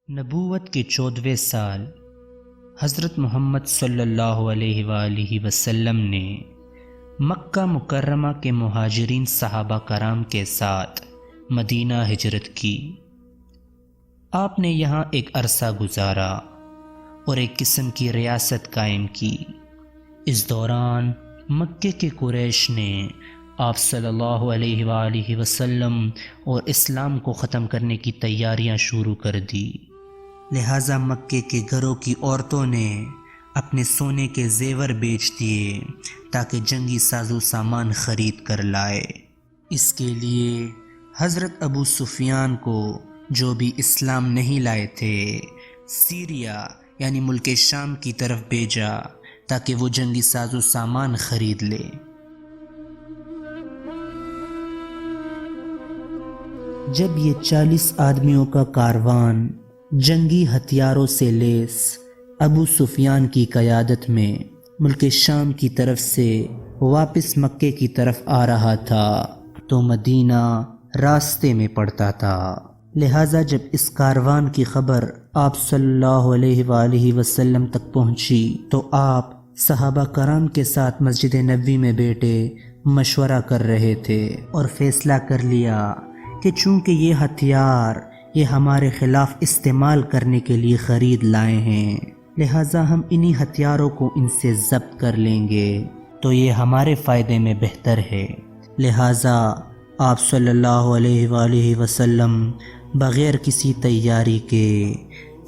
نبوت کے 14ویں سال حضرت محمد صلی اللہ علیہ وآلہ وسلم نے مکہ مکرمہ کے مہاجرین صحابہ کرام کے ساتھ مدینہ ہجرت کی۔ آپ نے یہاں ایک عرصہ گزارا اور ایک قسم کی ریاست قائم کی۔ اس دوران مکے کے قریش نے آپ صلی اللہ علیہ وآلہ وسلم اور اسلام کو ختم کرنے کی تیاریاں شروع کر دی، لہٰذا مکے کے گھروں کی عورتوں نے اپنے سونے کے زیور بیچ دیے تاکہ جنگی سازو سامان خرید کر لائے۔ اس کے لیے حضرت ابو سفیان کو، جو بھی اسلام نہیں لائے تھے، سیریا یعنی ملک شام کی طرف بھیجا تاکہ وہ جنگی سازو سامان خرید لے۔ جب یہ 40 آدمیوں کا کاروان جنگی ہتھیاروں سے لیس ابو سفیان کی قیادت میں ملک شام کی طرف سے واپس مکے کی طرف آ رہا تھا تو مدینہ راستے میں پڑتا تھا، لہٰذا جب اس کاروان کی خبر آپ صلی اللہ علیہ وآلہ وسلم تک پہنچی تو آپ صحابہ کرام کے ساتھ مسجد نبوی میں بیٹھے مشورہ کر رہے تھے اور فیصلہ کر لیا کہ چونکہ یہ ہتھیار یہ ہمارے خلاف استعمال کرنے کے لیے خرید لائے ہیں، لہٰذا ہم انہی ہتھیاروں کو ان سے ضبط کر لیں گے تو یہ ہمارے فائدے میں بہتر ہے۔ لہٰذا آپ صلی اللہ علیہ وآلہ وسلم بغیر کسی تیاری کے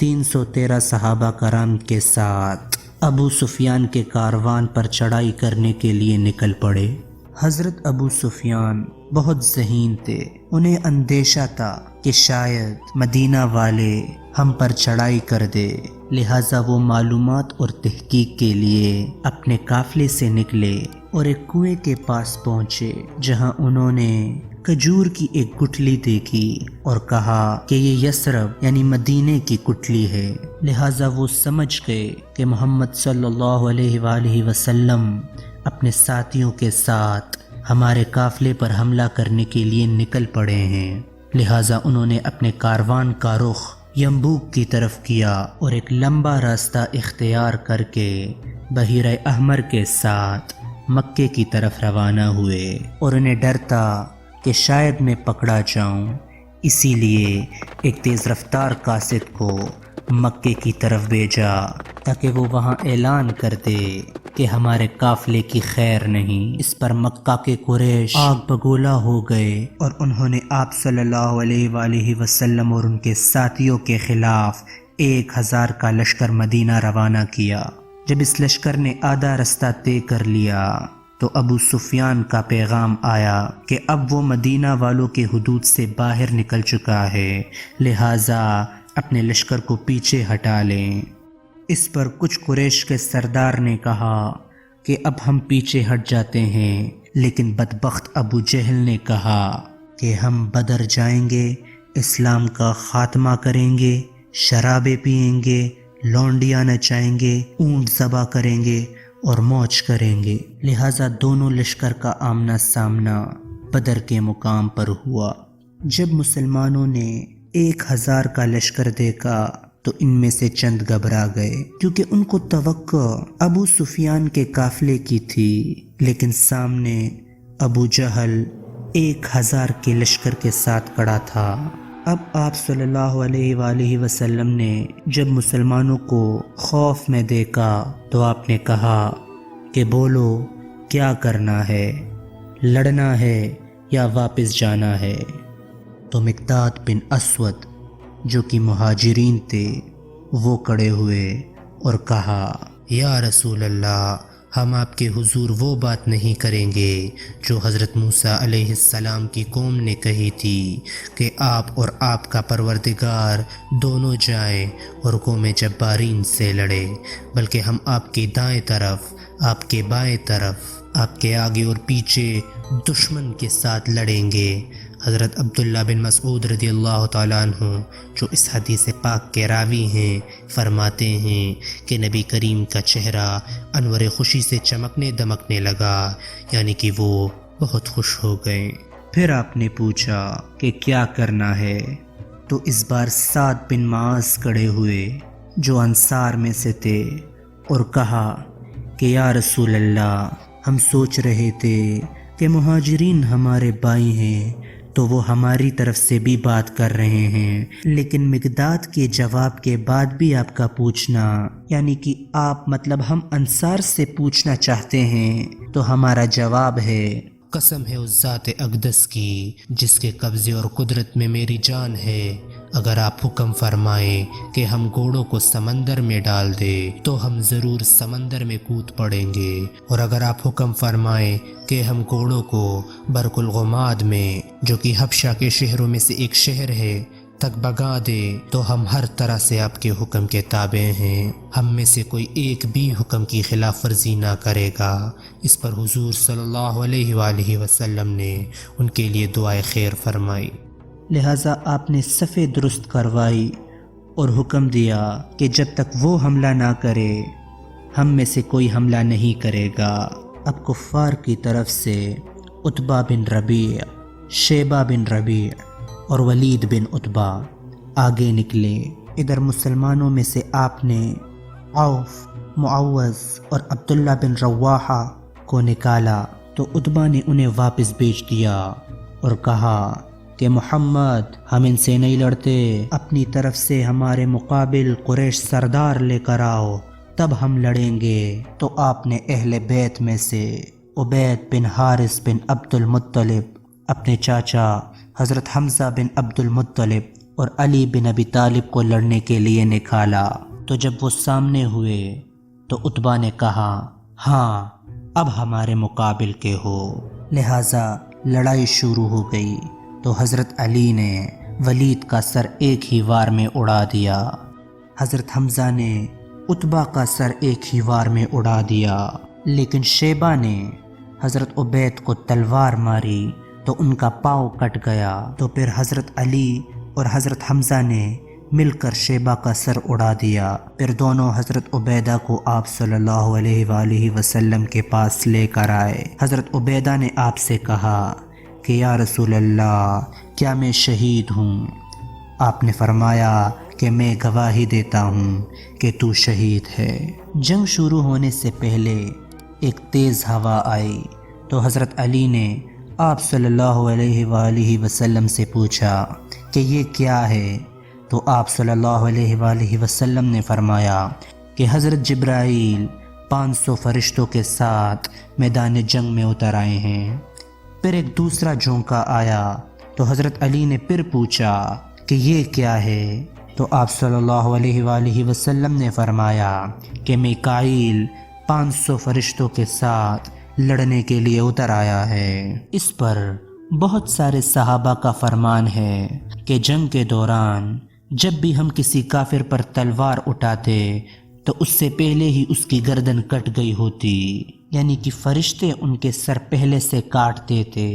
313 صحابہ کرام کے ساتھ ابو سفیان کے کاروان پر چڑھائی کرنے کے لیے نکل پڑے۔ حضرت ابو سفیان بہت ذہین تھے، انہیں اندیشہ تھا کہ شاید مدینہ والے ہم پر چڑھائی کر دے، لہٰذا وہ معلومات اور تحقیق کے لیے اپنے قافلے سے نکلے اور ایک کنویں کے پاس پہنچے، جہاں انہوں نے کھجور کی ایک گٹھلی دیکھی اور کہا کہ یہ یثرب یعنی مدینے کی گٹھلی ہے، لہٰذا وہ سمجھ گئے کہ محمد صلی اللہ علیہ وآلہ وسلم اپنے ساتھیوں کے ساتھ ہمارے قافلے پر حملہ کرنے کے لیے نکل پڑے ہیں، لہٰذا انہوں نے اپنے کاروان کا رخ ینبوک کی طرف کیا اور ایک لمبا راستہ اختیار کر کے بحیرہ احمر کے ساتھ مکے کی طرف روانہ ہوئے، اور انہیں ڈر تھا کہ شاید میں پکڑا جاؤں، اسی لیے ایک تیز رفتار قاصد کو مکے کی طرف بھیجا تاکہ وہ وہاں اعلان کر دے کہ ہمارے قافلے کی خیر نہیں۔ اس پر مکہ کے قریش آگ بگولا ہو گئے اور انہوں نے آپ صلی اللہ علیہ وآلہ وسلم اور ان کے ساتھیوں کے خلاف 1000 کا لشکر مدینہ روانہ کیا۔ جب اس لشکر نے آدھا رستہ طے کر لیا تو ابو سفیان کا پیغام آیا کہ اب وہ مدینہ والوں کے حدود سے باہر نکل چکا ہے، لہٰذا اپنے لشکر کو پیچھے ہٹا لیں۔ اس پر کچھ قریش کے سردار نے کہا کہ اب ہم پیچھے ہٹ جاتے ہیں، لیکن بدبخت ابو جہل نے کہا کہ ہم بدر جائیں گے، اسلام کا خاتمہ کریں گے، شرابیں پئیں گے، لونڈیاں نچائیں گے، اونٹ ذبح کریں گے اور موج کریں گے، لہٰذا دونوں لشکر کا آمنا سامنا بدر کے مقام پر ہوا۔ جب مسلمانوں نے 1000 کا لشکر دیکھا تو ان میں سے چند گھبرا گئے، کیونکہ ان کو توقع ابو سفیان کے قافلے کی تھی، لیکن سامنے ابو جہل 1000 کے لشکر کے ساتھ کھڑا تھا۔ اب آپ صلی اللہ علیہ وآلہ وسلم نے جب مسلمانوں کو خوف میں دیکھا تو آپ نے کہا کہ بولو کیا کرنا ہے، لڑنا ہے یا واپس جانا ہے؟ تو مقداد بن اسود جو کہ مہاجرین تھے وہ کھڑے ہوئے اور کہا، یا رسول اللہ، ہم آپ کے حضور وہ بات نہیں کریں گے جو حضرت موسیٰ علیہ السلام کی قوم نے کہی تھی کہ آپ اور آپ کا پروردگار دونوں جائیں اور قوم جبارین سے لڑے، بلکہ ہم آپ کے دائیں طرف، آپ کے بائیں طرف، آپ کے آگے اور پیچھے دشمن کے ساتھ لڑیں گے۔ حضرت عبداللہ بن مسعود رضی اللہ تعالیٰ عنہ جو اس حدیث پاک کے راوی ہیں فرماتے ہیں کہ نبی کریم کا چہرہ انور خوشی سے چمکنے دمکنے لگا، یعنی کہ وہ بہت خوش ہو گئے۔ پھر آپ نے پوچھا کہ کیا کرنا ہے؟ تو اس بار سعد بن معاذ کھڑے ہوئے جو انصار میں سے تھے اور کہا کہ یا رسول اللہ، ہم سوچ رہے تھے کہ مہاجرین ہمارے بھائی ہیں تو وہ ہماری طرف سے بھی بات کر رہے ہیں، لیکن مقداد کے جواب کے بعد بھی آپ کا پوچھنا، یعنی کہ آپ مطلب ہم انصار سے پوچھنا چاہتے ہیں، تو ہمارا جواب ہے قسم ہے اس ذات اقدس کی جس کے قبضے اور قدرت میں میری جان ہے، اگر آپ حکم فرمائیں کہ ہم گھوڑوں کو سمندر میں ڈال دیں تو ہم ضرور سمندر میں کود پڑیں گے، اور اگر آپ حکم فرمائیں کہ ہم گھوڑوں کو برق الغماد میں، جو کہ حبشہ کے شہروں میں سے ایک شہر ہے، تک بگا دے تو ہم ہر طرح سے آپ کے حکم کے تابع ہیں، ہم میں سے کوئی ایک بھی حکم کی خلاف ورزی نہ کرے گا۔ اس پر حضور صلی اللہ علیہ وآلہ وسلم نے ان کے لیے دعائے خیر فرمائی، لہٰذا آپ نے صفیں درست کروائی اور حکم دیا کہ جب تک وہ حملہ نہ کرے ہم میں سے کوئی حملہ نہیں کرے گا۔ اب کفار کی طرف سے عتبہ بن ربیع، شیبہ بن ربیع اور ولید بن عتبہ آگے نکلے۔ ادھر مسلمانوں میں سے آپ نے عوف، معوذ اور عبداللہ بن رواحہ کو نکالا تو عتبہ نے انہیں واپس بھیج دیا اور کہا کہ محمد، ہم ان سے نہیں لڑتے، اپنی طرف سے ہمارے مقابل قریش سردار لے کر آؤ تب ہم لڑیں گے۔ تو آپ نے اہل بیت میں سے عبید بن حارث بن عبد المطلب، اپنے چاچا حضرت حمزہ بن عبد المطلب اور علی بن ابی طالب کو لڑنے کے لیے نکالا۔ تو جب وہ سامنے ہوئے تو عتبہ نے کہا ہاں اب ہمارے مقابل کے ہو، لہٰذا لڑائی شروع ہو گئی۔ تو حضرت علی نے ولید کا سر ایک ہی وار میں اڑا دیا، حضرت حمزہ نے عتبہ کا سر ایک ہی وار میں اڑا دیا، لیکن شیبہ نے حضرت عبید کو تلوار ماری تو ان کا پاؤں کٹ گیا۔ تو پھر حضرت علی اور حضرت حمزہ نے مل کر شیبہ کا سر اڑا دیا۔ پھر دونوں حضرت عبیدہ کو آپ صلی اللہ علیہ وآلہ وسلم کے پاس لے کر آئے۔ حضرت عبیدہ نے آپ سے کہا کہ یا رسول اللہ، کیا میں شہید ہوں؟ آپ نے فرمایا کہ میں گواہی دیتا ہوں کہ تو شہید ہے۔ جنگ شروع ہونے سے پہلے ایک تیز ہوا آئی تو حضرت علی نے آپ صلی اللہ علیہ وآلہ وسلم سے پوچھا کہ یہ کیا ہے؟ تو آپ صلی اللہ علیہ وآلہ وسلم نے فرمایا کہ حضرت جبرائیل 500 فرشتوں کے ساتھ میدان جنگ میں اتر آئے ہیں۔ پھر ایک دوسرا جھونکا آیا تو حضرت علی نے پھر پوچھا کہ یہ کیا ہے؟ تو آپ صلی اللہ علیہ وآلہ وسلم نے فرمایا کہ میکائیل 500 فرشتوں کے ساتھ لڑنے کے لیے اتر آیا ہے۔ اس پر بہت سارے صحابہ کا فرمان ہے کہ جنگ کے دوران جب بھی ہم کسی کافر پر تلوار اٹھاتے تو اس سے پہلے ہی اس کی گردن کٹ گئی ہوتی، یعنی کہ فرشتے ان کے سر پہلے سے کاٹتے تھے۔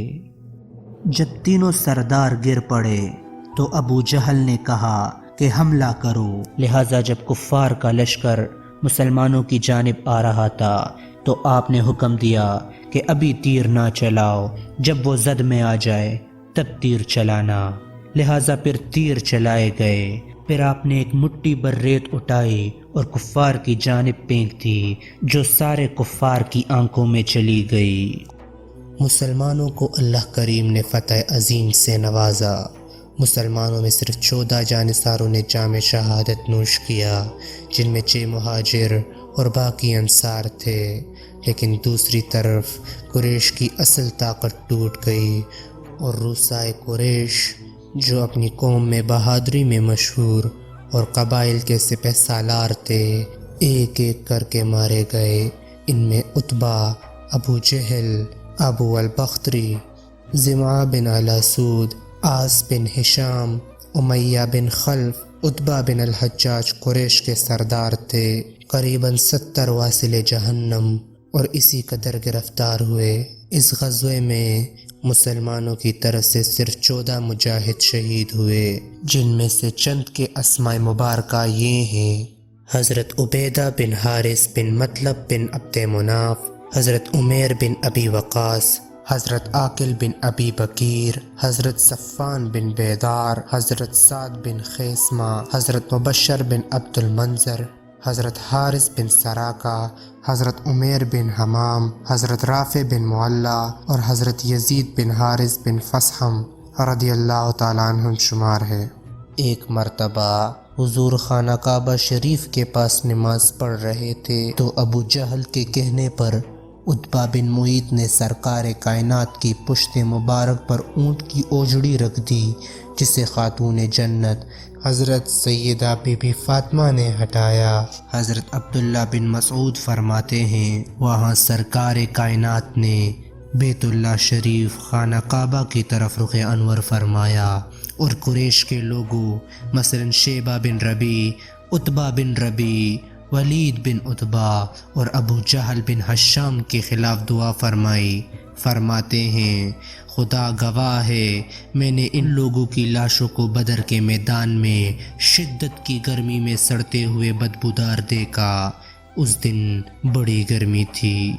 جب تینوں سردار گر پڑے تو ابو جہل نے کہا کہ حملہ کرو، لہٰذا جب کفار کا لشکر مسلمانوں کی جانب آ رہا تھا تو آپ نے حکم دیا کہ ابھی تیر نہ چلاؤ، جب وہ زد میں آ جائے تب تیر چلانا، لہٰذا پھر تیر چلائے گئے۔ پھر آپ نے ایک مٹھی بھر ریت اٹھائی اور کفار کی جانب پھینک دی، جو سارے کفار کی آنکھوں میں چلی گئی۔ مسلمانوں کو اللہ کریم نے فتح عظیم سے نوازا۔ مسلمانوں میں صرف 14 جانصاروں نے جام شہادت نوش کیا، جن میں 6 مہاجر اور باقی انصار تھے، لیکن دوسری طرف قریش کی اصل طاقت ٹوٹ گئی اور روسائے قریش جو اپنی قوم میں بہادری میں مشہور اور قبائل کے سپہ سالار تھے، ایک ایک کر کے مارے گئے۔ ان میں عتبہ، ابو جہل، ابو البختری، زمعہ بن الاسود، عاص بن ہشام، امیہ بن خلف، عتبہ بن الحجاج قریش کے سردار تھے۔ قریباً 70 واصل جہنم اور اسی قدر گرفتار ہوئے۔ اس غزوے میں مسلمانوں کی طرف سے صرف 14 مجاہد شہید ہوئے، جن میں سے چند کے اسماء مبارکہ یہ ہیں: حضرت عبیدہ بن حارث بن مطلب بن عبد مناف، حضرت عمیر بن ابی وقاص، حضرت عاقل بن ابی بکیر، حضرت صفان بن بیدار، حضرت سعد بن خیسمہ، حضرت مبشر بن عبد المنظر، حضرت حارث بن سراقہ، حضرت عمیر بن حمام، حضرت رافع بن معلہ اور حضرت یزید بن حارث بن فصحم رضی اللہ تعالیٰ عنہ شمار ہے۔ ایک مرتبہ حضور خانہ کعبہ شریف کے پاس نماز پڑھ رہے تھے تو ابو جہل کے کہنے پر عتبہ بن معیط نے سرکار کائنات کی پشت مبارک پر اونٹ کی اوجڑی رکھ دی، جسے خاتون جنت حضرت سیدہ بی بی فاطمہ نے ہٹایا۔ حضرت عبداللہ بن مسعود فرماتے ہیں وہاں سرکار کائنات نے بیت اللہ شریف خانہ کعبہ کی طرف رخ انور فرمایا اور قریش کے لوگوں مثلا شیبہ بن ربیع، عتبہ بن ربیع، ولید بن عتبہ اور ابو جہل بن ہشام کے خلاف دعا فرمائی۔ فرماتے ہیں خدا گواہ ہے میں نے ان لوگوں کی لاشوں کو بدر کے میدان میں شدت کی گرمی میں سڑتے ہوئے بدبودار دیکھا۔ اس دن بڑی گرمی تھی۔